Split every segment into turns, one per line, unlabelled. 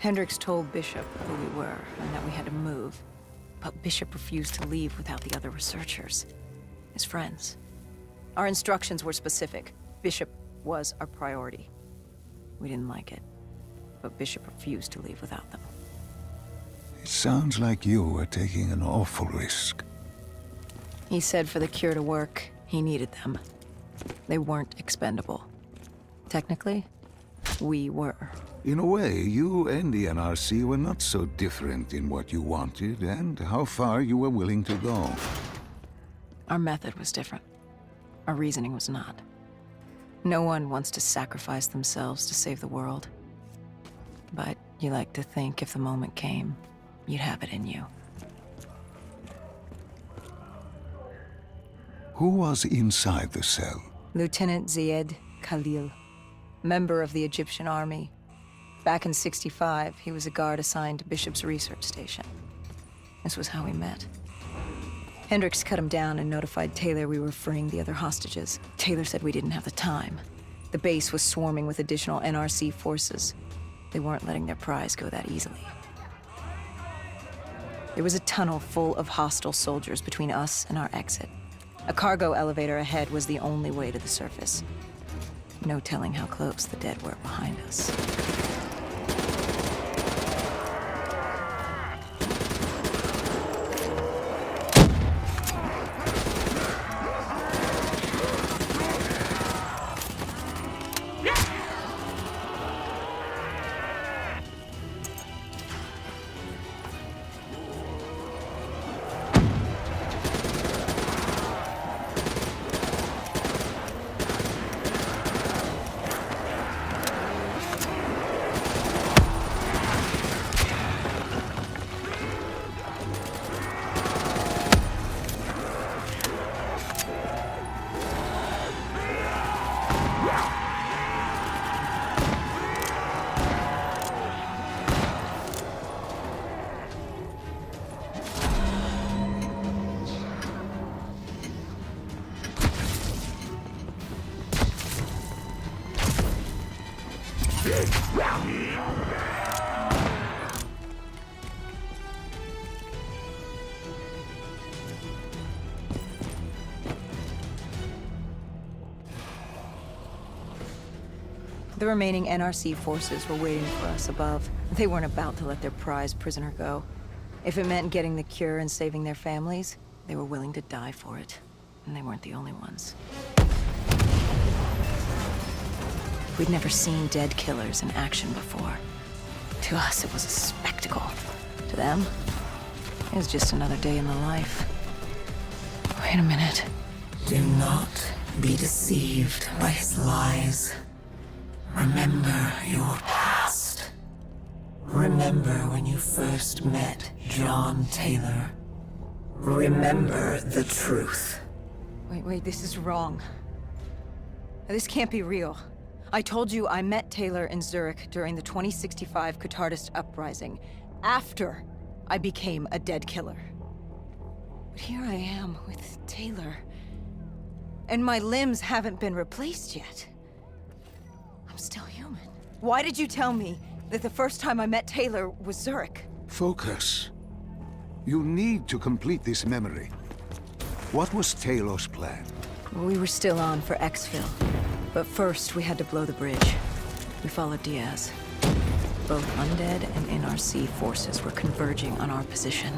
Hendricks told Bishop who we were and that we had to move. But Bishop refused to leave without the other researchers. His friends. Our instructions were specific. Bishop was our priority. We didn't like it, but Bishop refused to leave without them.
It sounds like you were taking an awful risk.
He said for the cure to work, he needed them. They weren't expendable. Technically, we were.
In a way, you and the NRC were not so different in what you wanted and how far you were willing to go.
Our method was different. Our reasoning was not. No one wants to sacrifice themselves to save the world. But you like to think if the moment came, you'd have it in you.
Who was inside the cell?
Lieutenant Zayed Khalil, member of the Egyptian army. Back in '65, he was a guard assigned to Bishop's research station. This was how we met. Hendricks cut him down and notified Taylor we were freeing the other hostages. Taylor said we didn't have the time. The base was swarming with additional NRC forces. They weren't letting their prize go that easily. There was a tunnel full of hostile soldiers between us and our exit. A cargo elevator ahead was the only way to the surface. No telling how close the dead were behind us. The remaining NRC forces were waiting for us above. They weren't about to let their prize prisoner go. If it meant getting the cure and saving their families, they were willing to die for it. And they weren't the only ones. We'd never seen dead killers in action before. To us, it was a spectacle. To them, it was just another day in the life. Wait a minute.
Do not be deceived by his lies. Remember your past. Remember when you first met John Taylor. Remember the truth.
Wait, this is wrong. This can't be real. I told you I met Taylor in Zurich during the 2065 Catardist Uprising, after I became a dead killer. But here I am with Taylor, and my limbs haven't been replaced yet. I'm still human. Why did you tell me that the first time I met Taylor was Zurich?
Focus. You need to complete this memory. What was Taylor's plan?
We were still on for exfil, but first we had to blow the bridge. We followed Diaz. Both undead and NRC forces were converging on our position.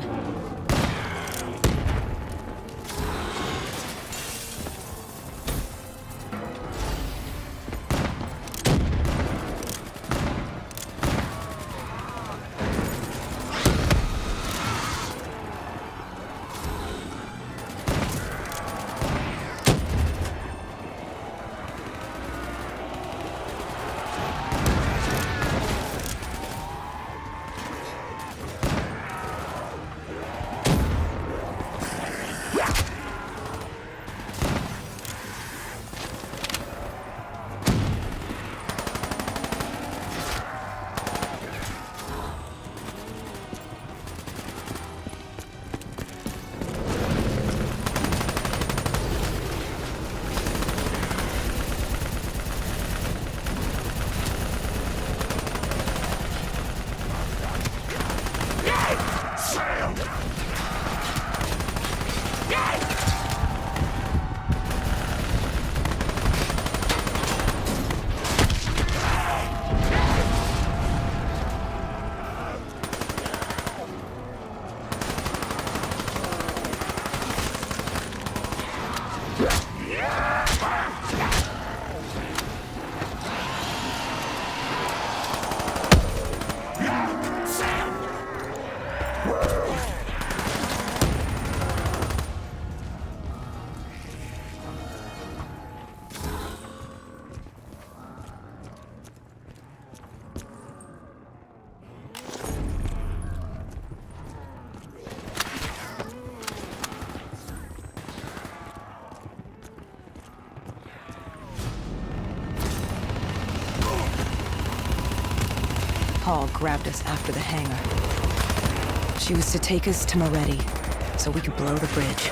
call grabbed us after the hangar. She was to take us to Moretti, so we could blow the bridge.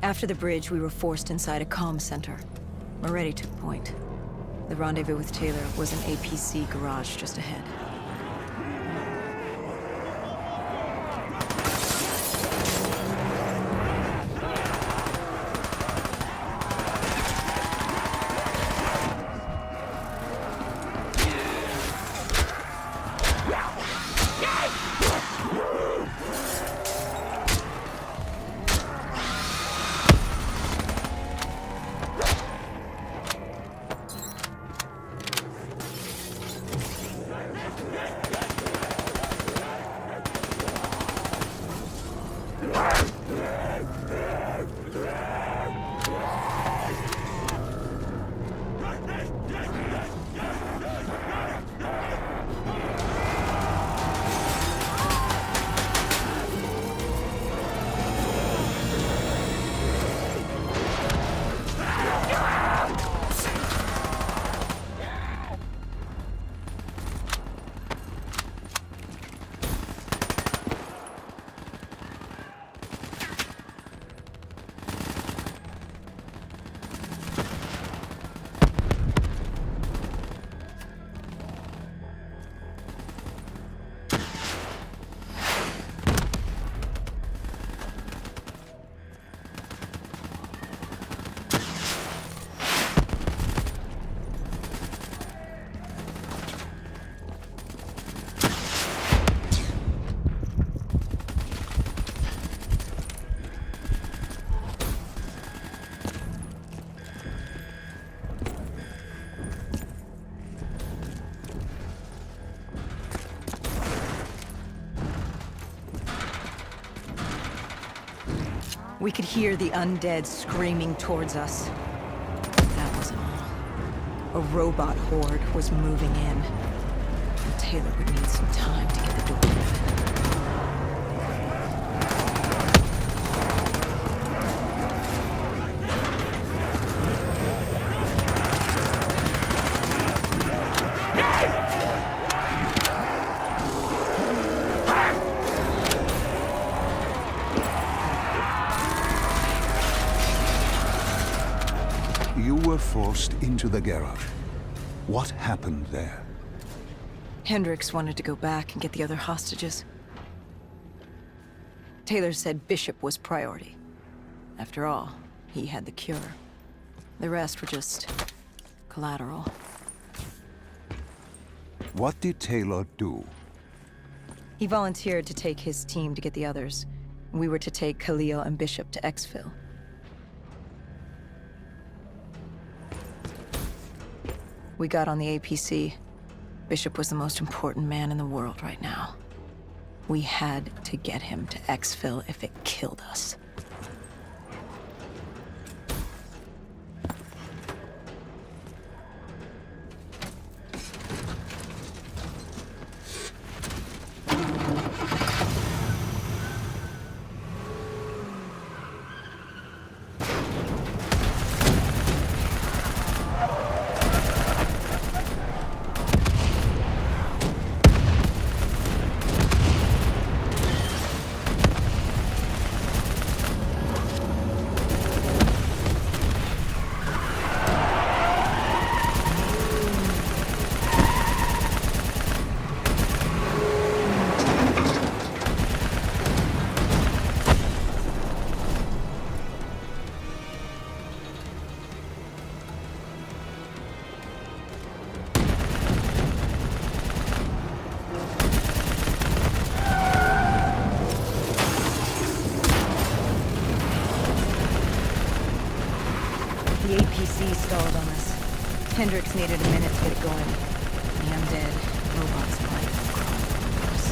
After the bridge, we were forced inside a comm center. Moretti took point. The rendezvous with Taylor was an APC garage just ahead. We could hear the undead screaming towards us. That wasn't all. A robot horde was moving in. And Taylor would need some time to get the door open.
You were forced into the garage. What happened there?
Hendricks wanted to go back and get the other hostages. Taylor said Bishop was priority. After all, he had the cure. The rest were just collateral.
What did Taylor do?
He volunteered to take his team to get the others. We were to take Khalil and Bishop to exfil. We got on the APC. Bishop was the most important man in the world right now. We had to get him to exfil if it killed us. APC stalled on us. Hendricks needed a minute to get it going. The undead, robots' life crawled over us.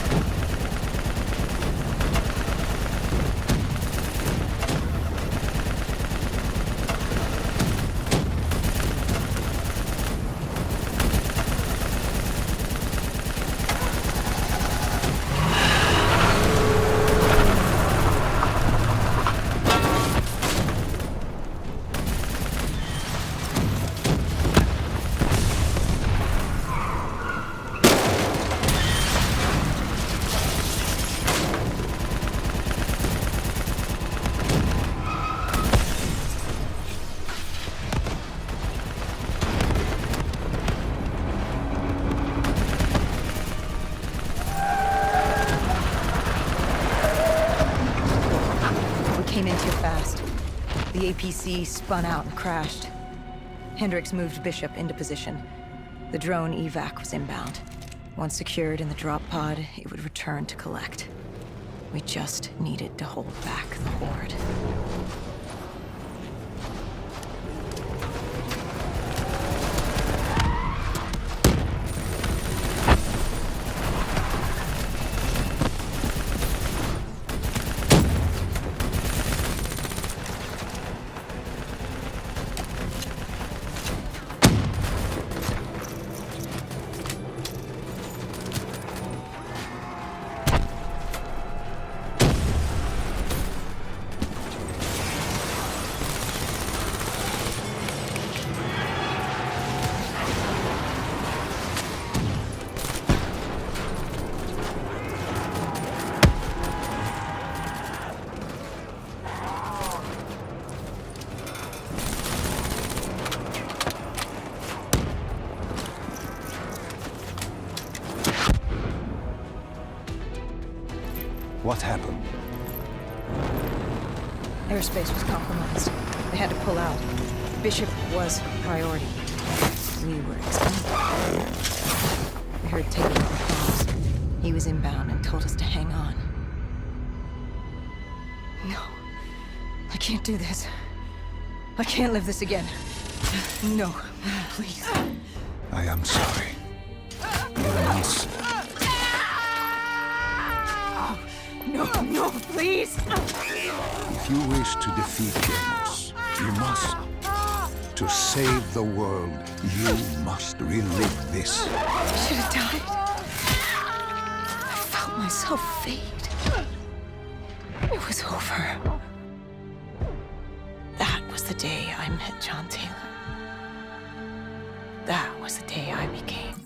Came in too fast. The APC spun out and crashed. Hendricks moved Bishop into position. The drone evac was inbound. Once secured in the drop pod, it would return to collect. We just needed to hold back the Horde.
What happened?
Airspace was compromised. They had to pull out. Bishop was priority. We were expendable. We heard Taylor on calls. He was inbound and told us to hang on. No. I can't do this. I can't live this again. No. Please.
I am sorry. You must.
No, please!
If you wish to defeat Deimos, you must. To save the world, you must relive this.
I should have died. I felt myself fade. It was over. That was the day I met John Taylor. That was the day I became